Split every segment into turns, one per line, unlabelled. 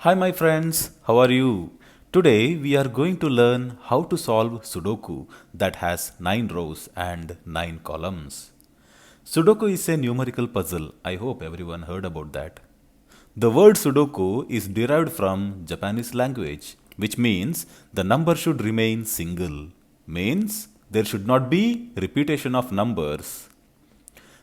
Hi my friends, how are you? Today we are going to learn how to solve Sudoku that has 9 rows and 9 columns. Sudoku is a numerical puzzle. I hope everyone heard about that. The word Sudoku is derived from Japanese language, which means the number should remain single. Means there should not be repetition of numbers.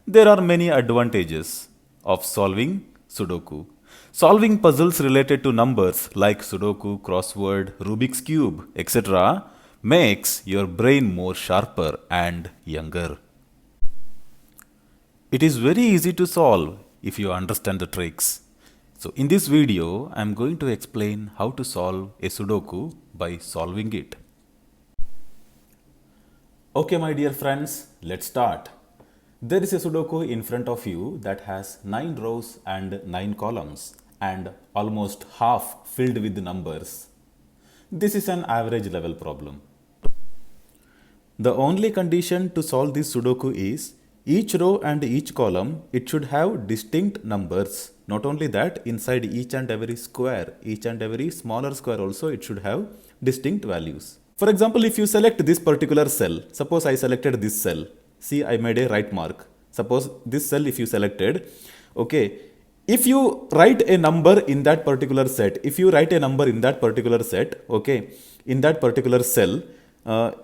There are many advantages of solving Sudoku. Solving puzzles related to numbers like Sudoku, crossword, Rubik's Cube, etc. makes your brain more sharper and younger. It is very easy to solve if you understand the tricks. So in this video, I am going to explain how to solve a Sudoku by solving it. Okay, my dear friends, let's start. There is a Sudoku in front of you that has 9 rows and 9 columns and almost half filled with numbers. This is an average level problem. The only condition to solve this Sudoku is each row and each column, it should have distinct numbers. Not only that, inside each and every square, each and every smaller square also, it should have distinct values. For example, if you select this particular cell, suppose I selected this cell. See, I made a right mark. Suppose this cell if you selected, okay. If you write a number in that particular set, if you write a number in that particular set, okay, in that particular cell,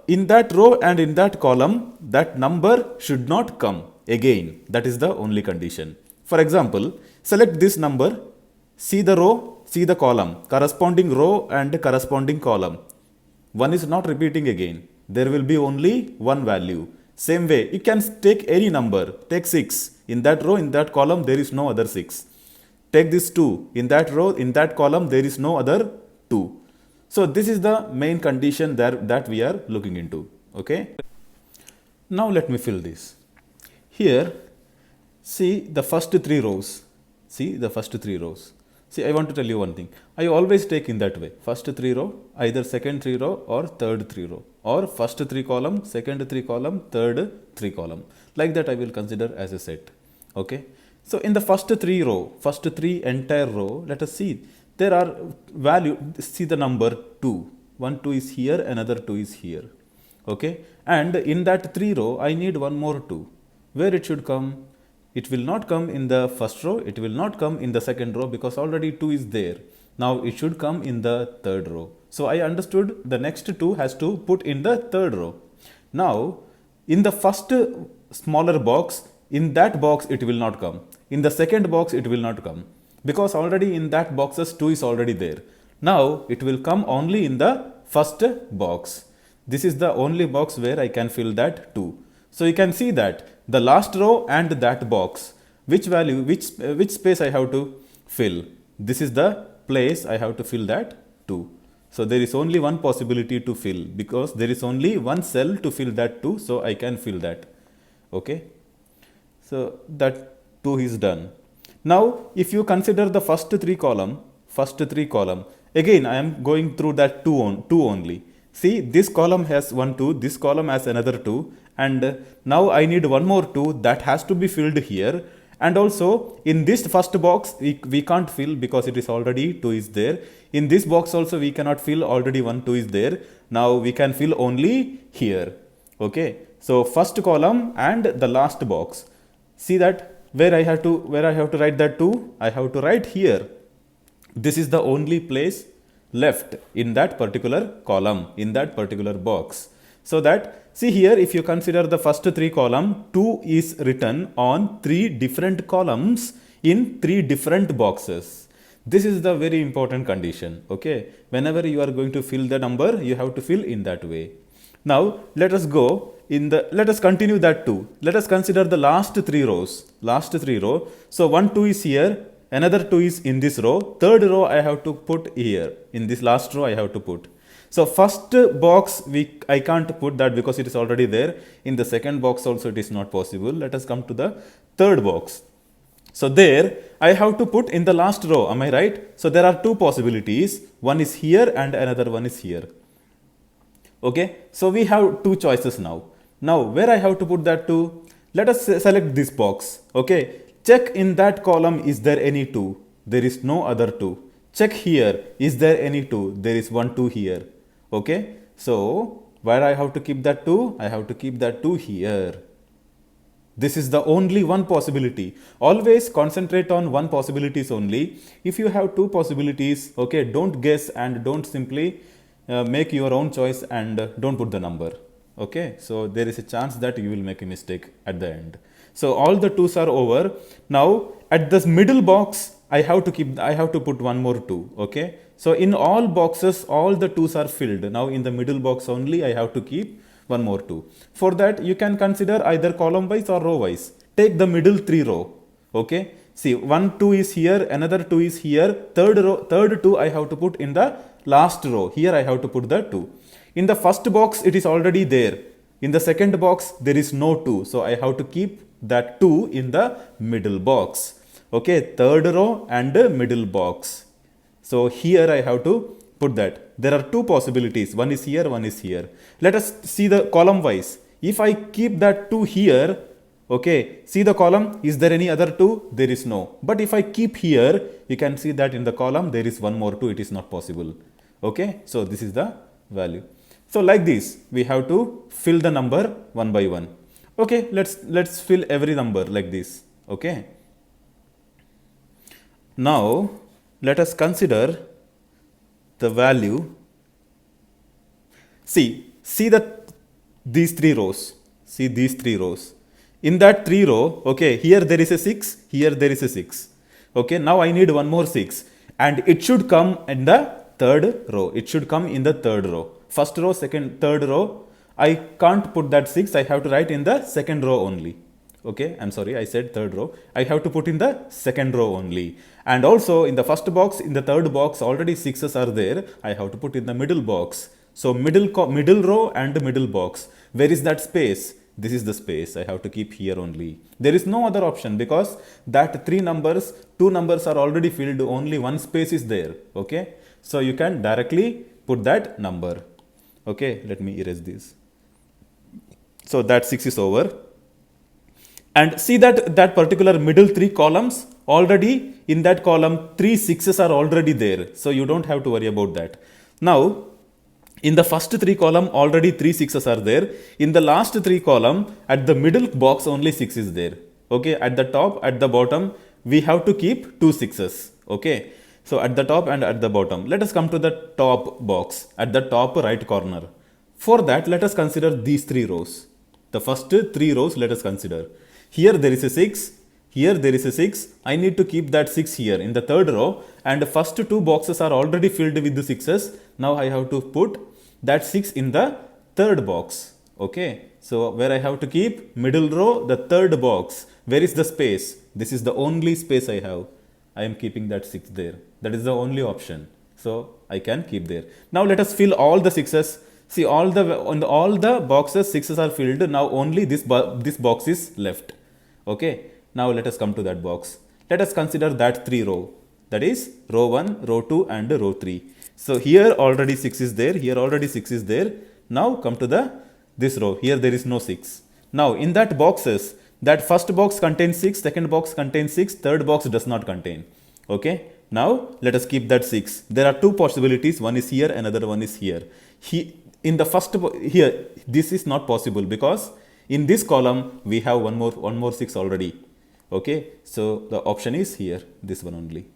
in that row and in that column, that number should not come again. That is the only condition. For example, select this number, see the row, see the column, corresponding row and corresponding column. One is not repeating again. There will be only one value. Same way, you can take any number. Take 6. In that row, in that column, there is no other 6. Take this 2. In that row, in that column, there is no other 2. So this is the main condition that we are looking into. Okay. Now let me fill this. Here, see the first 3 rows. See the first 3 rows. See, I want to tell you one thing. I always take in that way. First 3 row, either second 3 row or third 3 row. Or first 3 column, second 3 column, third 3 column. Like that I will consider as a set. Okay. So in the first 3 row, first 3 entire row, let us see. There are value, see the number 2. 1, 2 is here, another 2 is here. Okay. And in that 3 row, I need one more 2. Where it should come? It will not come in the first row, it will not come in the second row because already 2 is there. Now it should come in the third row. So I understood the next 2 has to put in the third row. Now in the first smaller box, in that box it will not come. In the second box it will not come because already in that boxes 2 is already there. Now it will come only in the first box. This is the only box where I can fill that 2. So you can see that the last row and that box, which value, which space I have to fill. This is the place I have to fill that 2. So there is only one possibility to fill because there is only one cell to fill that 2. So I can fill that. Okay. So that 2 is done. Now if you consider the first 3 column, again I am going through that 2 only. See, this column has 1, 2, this column has another 2, and now I need one more 2 that has to be filled here. And also in this first box, we can't fill because it is already 2 is there. In this box also we cannot fill, already 1, 2 is there. Now we can fill only here. Okay. So first column and the last box. See that where I have to write that 2, I have to write here. This is the only place left in that particular column, in that particular box. So that, see here, if you consider the first 3 column, 2 is written on 3 different columns in 3 different boxes. This is the very important condition. Okay. Whenever you are going to fill the number, you have to fill in that way. Now let us go let us continue that 2. Let us consider the last 3 rows. So 1, 2 is here. Another 2 is in this row. Third row I have to put here. In this last row I have to put. So first box I can't put that because it is already there. In the second box also it is not possible. Let us come to the third box. So there I have to put in the last row. Am I right? So there are 2 possibilities. One is here and another one is here. Okay. So we have 2 choices now. Now where I have to put that 2? Let us select this box. Okay. Check in that column, is there any 2? There is no other 2. Check here, is there any 2? There is 1 2 here. Okay, so where I have to keep that 2? I have to keep that 2 here. This is the only one possibility. Always concentrate on one possibilities only. If you have two possibilities, okay, don't guess and don't simply make your own choice and don't put the number. Okay, so there is a chance that you will make a mistake at the end. So all the 2's are over. Now at this middle box, I have to put one more 2. Okay, so in all boxes, all the 2's are filled. Now in the middle box only, I have to keep one more 2. For that, you can consider either column wise or row wise. Take the middle 3 row. Okay, see, 1 2 is here, another 2 is here, third 2 I have to put in the last row. Here I have to put the 2. In the first box, it is already there. In the second box, there is no 2. So I have to keep that 2 in the middle box. Okay, third row and middle box. So here I have to put that. There are two possibilities. One is here, one is here. Let us see the column wise. If I keep that 2 here, okay, see the column, is there any other 2? There is no. But if I keep here, you can see that in the column there is one more 2. It is not possible. Okay, so this is the value. So like this, we have to fill the number one by one. Okay, let's fill every number like this. Okay. Now let us consider the value. See these 3 rows. See these 3 rows. In that 3 row, okay, here there is a 6, here there is a 6. Okay, now I need one more 6 and it should come in the third row. It should come in the third row. First row, second, third row. I can't put that 6. I have to write in the second row only. Okay, I'm sorry, I said third row. I have to put in the second row only. And also in the first box, in the third box, already 6's are there. I have to put in the middle box. So middle row and middle box. Where is that space? This is the space. I have to keep here only. There is no other option because that 2 numbers are already filled. Only one space is there. Okay, so you can directly put that number. Okay, let me erase this. So that 6 is over. And see that particular middle 3 columns, already in that column 3 6's are already there. So you don't have to worry about that. Now in the first 3 column already 3 6's are there. In the last 3 column at the middle box only 6 is there. Okay, at the top, at the bottom we have to keep 2 6's. Okay, so at the top and at the bottom. Let us come to the top box at the top right corner. For that, let us consider these 3 rows. The first 3 rows let us consider. Here there is a 6, here there is a 6. I need to keep that 6 here in the third row and the first 2 boxes are already filled with the 6's. Now I have to put that 6 in the third box. Okay, so where I have to keep middle row, the third box. Where is the space? This is the only space I have. I am keeping that 6 there. That is the only option. So I can keep there. Now let us fill all the 6's. See all the boxes 6's are filled. Now only this box is left. Okay, now let us come to that box. Let us consider that 3 row. That is row 1, row 2 and row 3. So here already 6 is there. Here already 6 is there. Now come to this row. Here there is no 6. Now in that boxes, that first box contains 6, second box contains 6, third box does not contain. Okay, now let us keep that 6. There are 2 possibilities. One is here, another one is here. In the first here, this is not possible because in this column we have one more 6 already. Okay, so the option is here, this one only.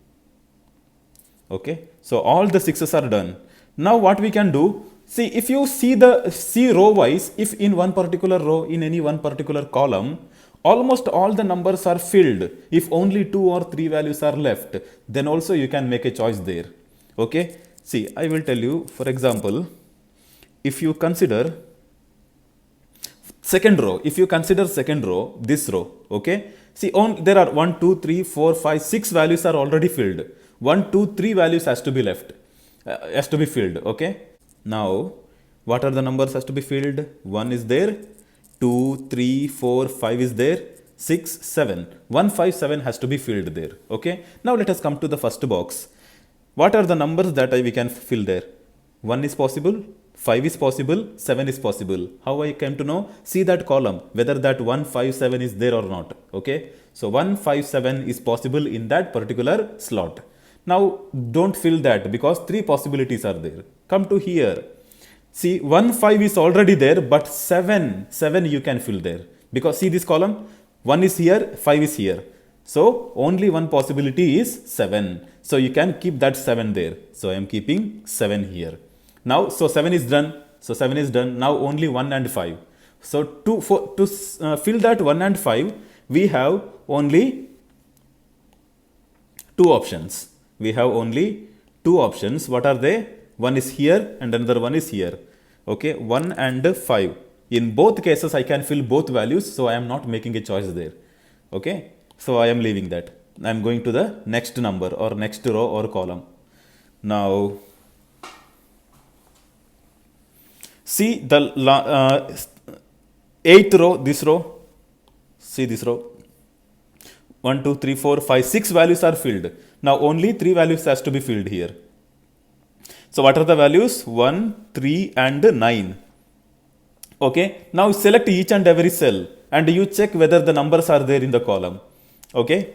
Okay, so all the 6's are done. Now what we can do, see if you see row wise, if in one particular row, in any one particular column, almost all the numbers are filled. If only 2 or 3 values are left, then also you can make a choice there. Okay, see I will tell you, for example, if you consider second row, this row, okay, see there are 1 2 3 4 5 6 values are already filled. 1 2 3 values has to be left, has to be filled. Okay, now what are the numbers has to be filled? 1 is there, 2 3 4 5 is there, 6 7, 1 5 7 has to be filled there. Okay, now let us come to the first box. What are the numbers that we can fill there? 1 is possible, 5 is possible, 7 is possible. How I came to know? See that column, whether that 1 5 7 is there or not. Okay, so 1 5 7 is possible in that particular slot. Now don't fill that because three possibilities are there. Come to here. See, 1, 5 is already there, but 7 you can fill there. Because see this column, 1 is here, 5 is here. So only one possibility is 7. So you can keep that 7 there. So I am keeping 7 here. Now, so 7 is done. So 7 is done. Now only 1 and 5. So to fill that 1 and 5, we have only two options. We have only two options. What are they? One is here and another one is here. Okay, 1 and 5. In both cases, I can fill both values. So I am not making a choice there. Okay, so I am leaving that. I am going to the next number or next row or column. Now, see the 8th row, this row. See this row. 1, 2, 3, 4, 5, 6 values are filled. Now only 3 values has to be filled here. So what are the values? 1, 3 and 9. Okay. Now select each and every cell and you check whether the numbers are there in the column. Okay.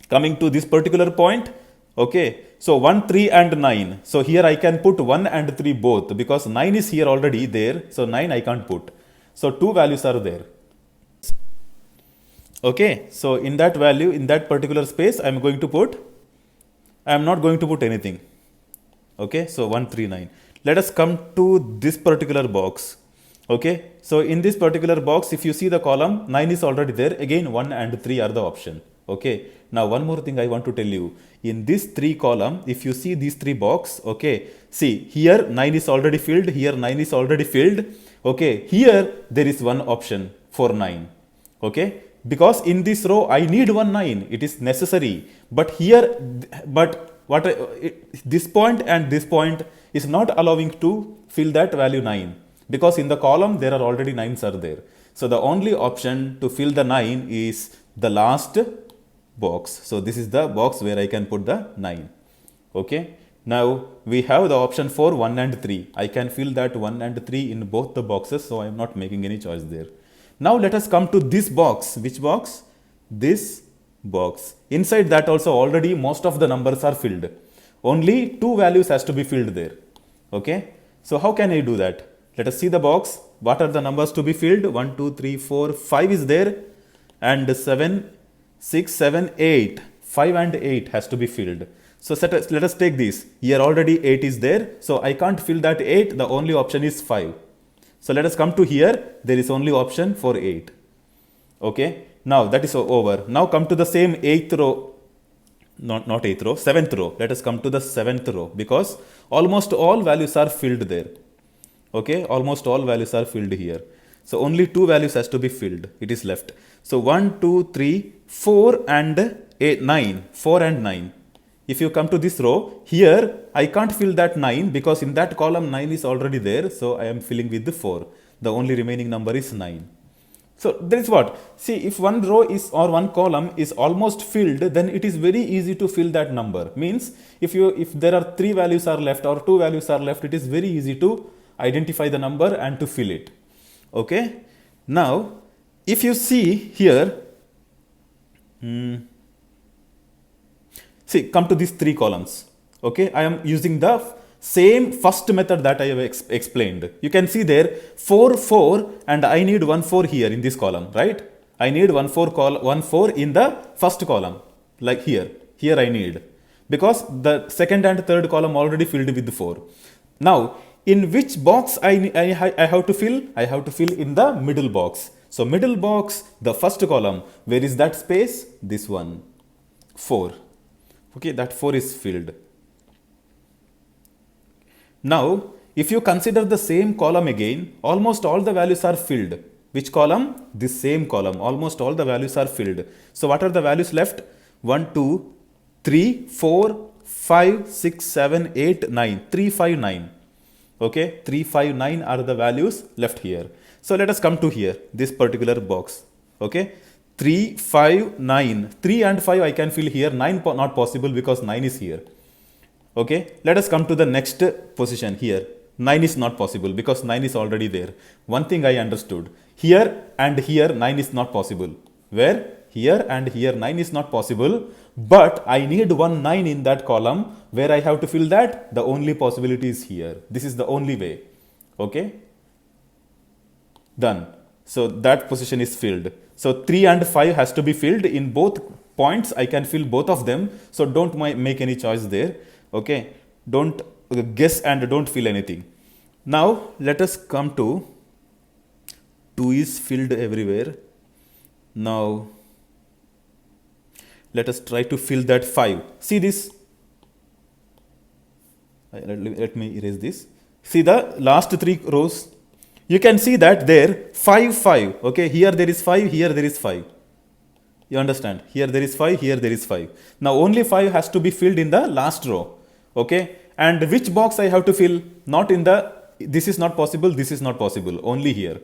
Coming to this particular point. Okay. So 1, 3 and 9. So here I can put 1 and 3 both because 9 is here already there. So 9 I can't put. So 2 values are there. Okay, so in that value, in that particular space, I am not going to put anything. Okay, so 139. Let us come to this particular box. Okay, so in this particular box, if you see the column, 9 is already there. Again, 1 and 3 are the option. Okay, now one more thing I want to tell you. In this 3 column, if you see these 3 box, okay, see here 9 is already filled, here 9 is already filled. Okay, here there is one option for 9. Okay. Because in this row, I need 1 9. It is necessary. But here, this point and this point is not allowing to fill that value 9. Because in the column, there are already 9s are there. So the only option to fill the 9 is the last box. So this is the box where I can put the 9. Okay. Now we have the option for 1 and 3. I can fill that 1 and 3 in both the boxes. So I am not making any choice there. Now let us come to this box. Which box? This box. Inside that also already most of the numbers are filled. Only 2 values has to be filled there. Okay. So how can I do that? Let us see the box. What are the numbers to be filled? 1, 2, 3, 4, 5 is there. And 7, 6, 7, 8. 5 and 8 has to be filled. So let us take this. Here already 8 is there. So I can't fill that 8. The only option is 5. So let us come to here. There is only option for 8. Okay. Now that is over. Now come to the same 8th row. Not 8th row, 7th row. Let us come to the 7th row because almost all values are filled there. Okay. Almost all values are filled here. So only 2 values has to be filled. It is left. So 1, 2, 3, 4 and 8, 9. 4 and 9. If you come to this row, here I can't fill that 9 because in that column 9 is already there. So I am filling with the 4. The only remaining number is 9. So that is what. See, if one row is or one column is almost filled, then it is very easy to fill that number. Means if there are 3 values are left or 2 values are left, it is very easy to identify the number and to fill it. Okay. Now, if you see here, see, come to these 3 columns. Okay, I am using the same first method that I have explained. You can see there 4, 4 and I need 1, 4 here in this column, right? I need 1, 4 in the first column, like here. Here I need. Because the second and third column already filled with 4. Now, in which box I have to fill? I have to fill in the middle box. So, middle box, the first column. Where is that space? This one. 4. Okay, that 4 is filled. Now, if you consider the same column again, almost all the values are filled. Which column? This same column. Almost all the values are filled. So, what are the values left? 1, 2, 3, 4, 5, 6, 7, 8, 9. 3, 5, 9. Okay, 3, 5, 9 are the values left here. So, let us come to here, this particular box. Okay, 3, 5, 9. 3 and 5 I can fill here. 9 not possible because 9 is here. Okay, let us come to the next position here. 9 is not possible because 9 is already there. One thing I understood. Here and here 9 is not possible. Where? here and here 9 is not possible, but I need one 9 in that column. Where I have to fill that? The only possibility is here. This is the only way. Okay, done. So that position is filled. So 3 and 5 has to be filled in both points. I can fill both of them. So don't make any choice there. Okay, don't guess and don't fill anything. Now let us come to 2 is filled everywhere. Now let us try to fill that 5. See this. Let me erase this. See the last 3 rows. You can see that there 5, 5. Okay, here there is 5, here there is 5. You understand? Here there is 5, here there is 5. Now only 5 has to be filled in the last row. Okay, and which box I have to fill? Not in the, this is not possible, this is not possible, only here.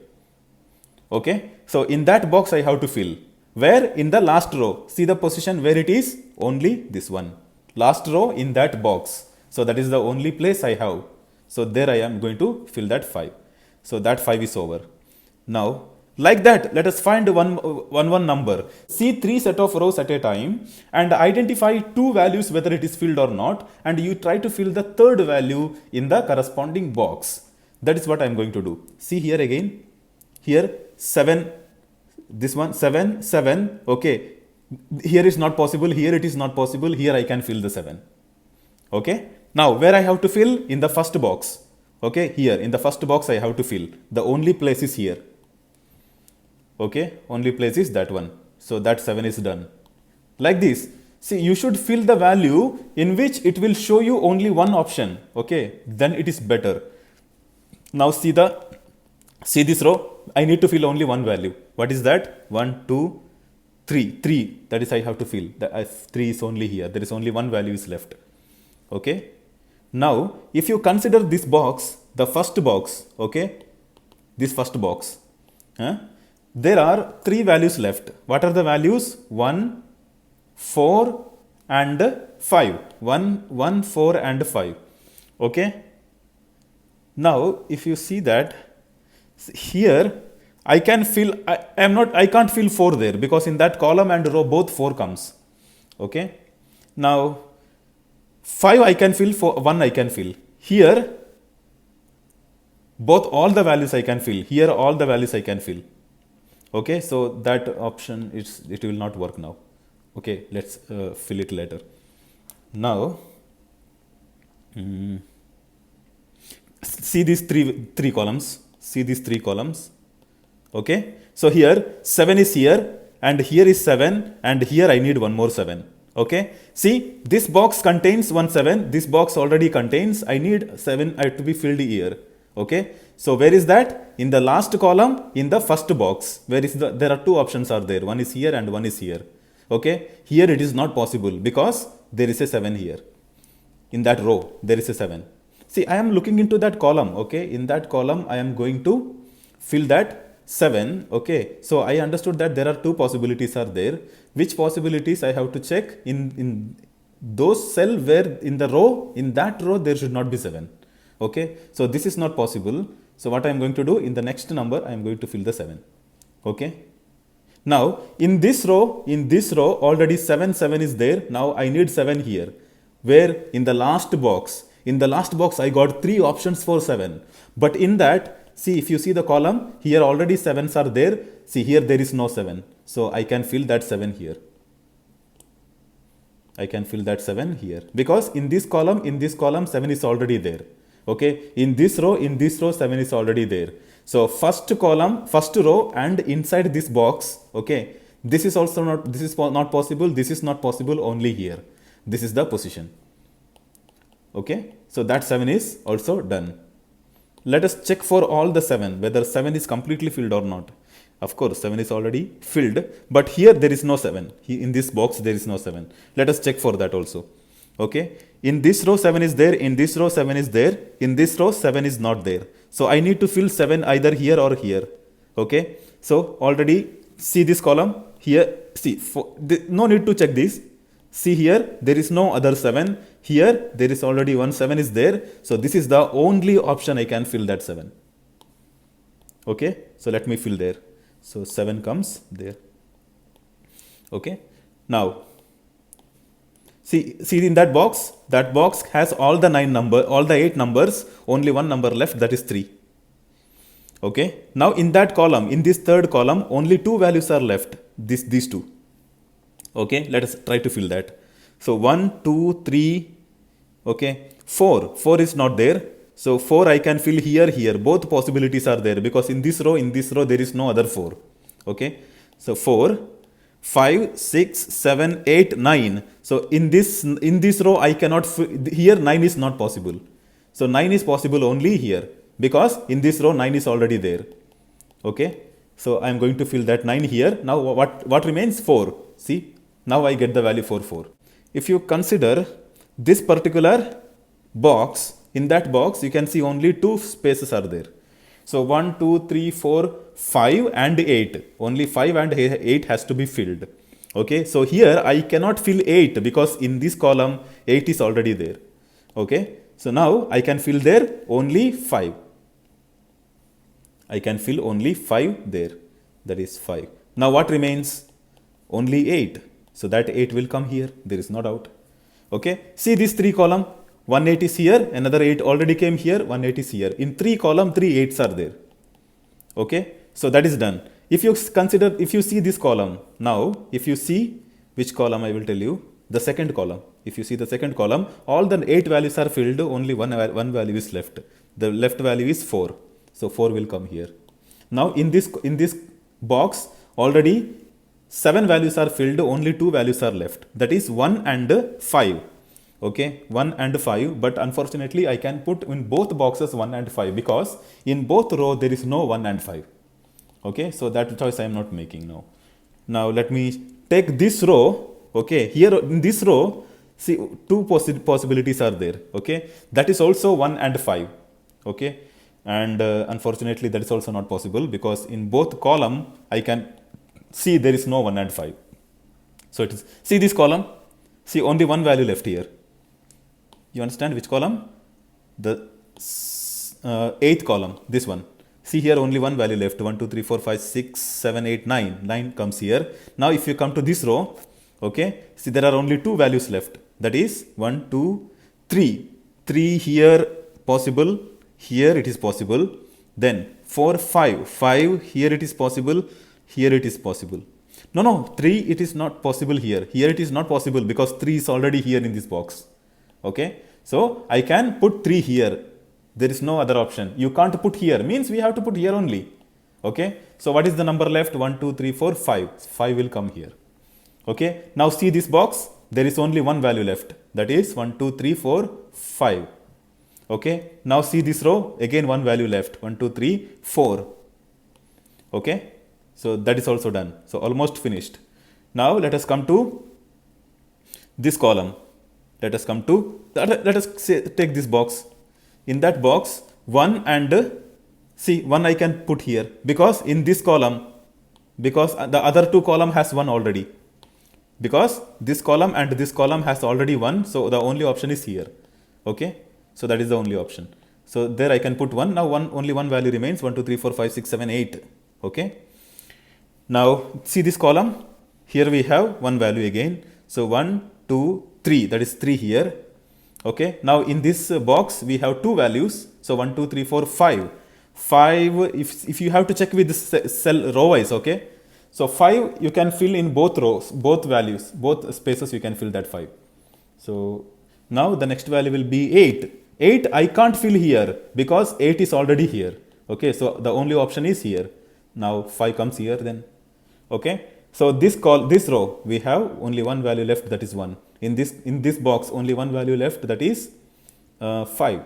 Okay, so in that box I have to fill. Where? In the last row. See the position where it is? Only this one. Last row in that box. So that is the only place I have. So there I am going to fill that 5. So that 5 is over. Now, like that, let us find one number. See 3 set of rows at a time and identify 2 values whether it is filled or not, and you try to fill the third value in the corresponding box. That is what I am going to do. See here again. Here 7, this one 7, 7. Okay, here is not possible, here it is not possible, here I can fill the 7. Okay, now where I have to fill? In the first box. Okay, here in the first box I have to fill. The only place is here. Okay, only place is that one. So that 7 is done. Like this. See, you should fill the value in which it will show you only one option. Okay, then it is better. Now see this row. I need to fill only one value. What is that? 1, 2, 3. 3. That is I have to fill. The 3 is only here. There is only one value is left. Okay. Now, if you consider this box, the first box, okay, this first box, there are 3 values left. What are the values? 1, 4 and 5. 1, 4 and 5. Okay. Now, if you see that, here I can fill, I can't fill 4 there because in that column and row both 4 comes. Okay. Now, 5 I can fill, 1 I can fill. Here, both all the values I can fill. Here all the values I can fill. Okay, so that option, it will not work now. Okay, let's fill it later. Now, see these three columns. See these 3 columns. Okay, so here 7 is here and here is 7 and here I need one more 7. Okay, see this box contains 1 7, this box already contains, I need 7 to be filled here. Okay, so where is that? In the last column, in the first box. Where is there are 2 options are there, one is here and one is here. Okay, here it is not possible because there is a 7 here. In that row there is a 7. See, I am looking into that column. Okay, in that column I am going to fill that 7. Okay, so I understood that there are 2 possibilities are there. Which possibilities I have to check? In those cell where in the row, in that row there should not be 7. Okay, so this is not possible. So what I am going to do, in the next number I am going to fill the 7. Okay, now in this row already 7 is there. Now I need 7 here. Where? In the last box. In the last box I got 3 options for 7, but in that, see, if you see the column, here already 7s are there. See, here there is no 7. So I can fill that 7 here. I can fill that 7 here. Because in this column 7 is already there. Okay. In this row 7 is already there. So first column, first row and inside this box, okay, this is also not, this is not possible. This is not possible, only here. This is the position. Okay. So that 7 is also done. Let us check for all the 7, whether 7 is completely filled or not. Of course, 7 is already filled, but here there is no 7. In this box, there is no 7. Let us check for that also. Okay. In this row, 7 is there. In this row, 7 is there. In this row, 7 is not there. So I need to fill 7 either here or here. Okay. So already see this column here. See, no need to check this. See here, there is no other 7. Here, there is already 1 7 is there. So this is the only option I can fill that 7. Okay. So let me fill there. So 7 comes there. Okay. Now, see in that box has all the 8 numbers, only one number left, that is 3. Okay. Now in that column, in this third column, only 2 values are left, these two. Okay. Let us try to fill that. So 1, 2, 3, okay. 4 is not there. So 4 I can fill here. Both possibilities are there because in this row, there is no other 4. Okay. So 4, 5, 6, 7, 8, 9. So in this row I cannot, here 9 is not possible. So 9 is possible only here because in this row 9 is already there. Okay. So I am going to fill that 9 here. Now what remains? 4. See, now I get the value 4. If you consider this particular box, in that box you can see only 2 spaces are there. So 1, 2, 3, 4, 5 and 8. Only 5 and 8 has to be filled. Okay. So here I cannot fill 8 because in this column 8 is already there. Okay. So now I can fill there only 5. I can fill only 5 there. That is 5. Now what remains? Only 8. So that 8 will come here. There is no doubt. Okay. See this 3 column. 1 8 is here. Another 8 already came here. 1 8 is here. In 3 column, 3 8s are there. Okay. So that is done. If you consider, if you see this column, now if you see which column I will tell you, the second column. If you see the second column, all the 8 values are filled. Only one value is left. The left value is 4. So 4 will come here. Now in this box already 7 values are filled, only 2 values are left. That is 1 and 5. Okay, 1 and 5, but unfortunately I can put in both boxes 1 and 5 because in both row there is no 1 and 5. Okay, so that choice I am not making now. Now let me take this row. Okay, here in this row, see 2 possibilities are there. Okay, that is also 1 and 5. Okay, and unfortunately that is also not possible because in both column I can see there is no 1 and 5. So it is, see this column, see only one value left here. You understand which column? The 8th column, this one. See here only one value left, 1, 2, 3, 4, 5, 6, 7, 8, 9. 9 comes here. Now if you come to this row, okay, see there are only 2 values left. That is 1, 2, 3. 3 here possible, here it is possible. Then 4, 5. 5 here it is possible, here it is possible. No, 3 it is not possible here. Here it is not possible because 3 is already here in this box. Okay, so I can put 3 here. There is no other option. You can't put here, means we have to put here only. Okay, so what is the number left? 1, 2, 3, 4, 5. 5 will come here. Okay, now see this box. There is only one value left. That is 1, 2, 3, 4, 5. Okay, now see this row. Again one value left. 1, 2, 3, 4. Okay, so that is also done. So almost finished. Now let us come to this column. Let us take this box. In that box, 1 and see 1 I can put here because in this column, because the other 2 column has 1 already. Because this column and this column has already 1, so the only option is here. Okay, so that is the only option. So there I can put 1. Now only one value remains. 1, 2, 3, 4, 5, 6, 7, 8. Okay. Now see this column. Here we have one value again. So 1, 2, 3. That is 3 here. Okay. Now in this box we have 2 values. So 1, 2, 3, 4, 5. 5. If you have to check with the cell row wise. Okay. So 5 you can fill in both rows, both values, both spaces you can fill that 5. So now the next value will be 8. 8 I can't fill here because 8 is already here. Okay. So the only option is here. Now 5 comes here then. Okay. So this row we have only one value left, that is 1. In this box only one value left, that is 5.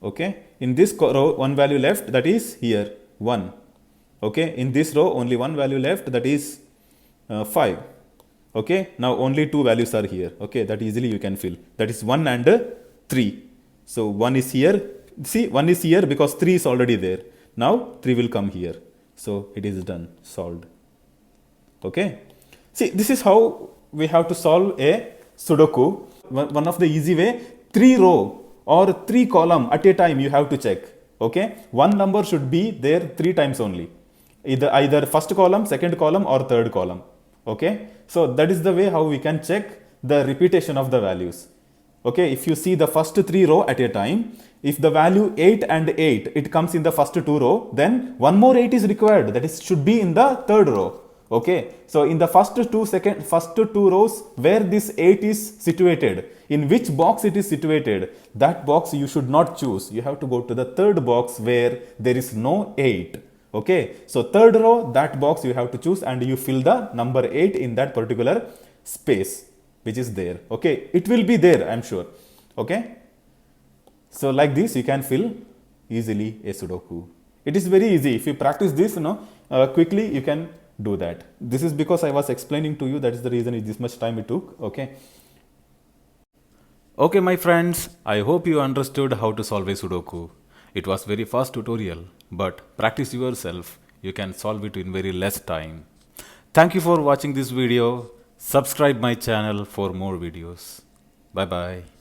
Okay. In this row one value left, that is here 1. Okay. In this row only one value left, that is 5. Okay. Now only 2 values are here. Okay. That easily you can fill. That is 1 and 3. So 1 is here. See, 1 is here because 3 is already there. Now 3 will come here. So it is done, solved. Okay. See, this is how we have to solve a Sudoku. One of the easy way, 3 row or 3 column at a time you have to check. Okay. One number should be there 3 times only. Either first column, second column or third column. Okay, so that is the way how we can check the repetition of the values. Okay, if you see the first 3 row at a time, if the value 8 and 8 it comes in the first 2 row, then one more 8 is required, that is should be in the third row. Okay, so in the first two rows where this 8 is situated, in which box it is situated, that box you should not choose. You have to go to the third box where there is no 8. Okay, so third row, that box you have to choose and you fill the number 8 in that particular space which is there. Okay, it will be there, I'm sure. Okay, so like this you can fill easily a Sudoku. It is very easy. If you practice this, quickly you can do that. This is because I was explaining to you, that is the reason it this much time it took. Okay. Okay, my friends, I hope you understood how to solve a Sudoku. It was very fast tutorial, but practice yourself. You can solve it in very less time. Thank you for watching this video. Subscribe my channel for more videos. Bye bye.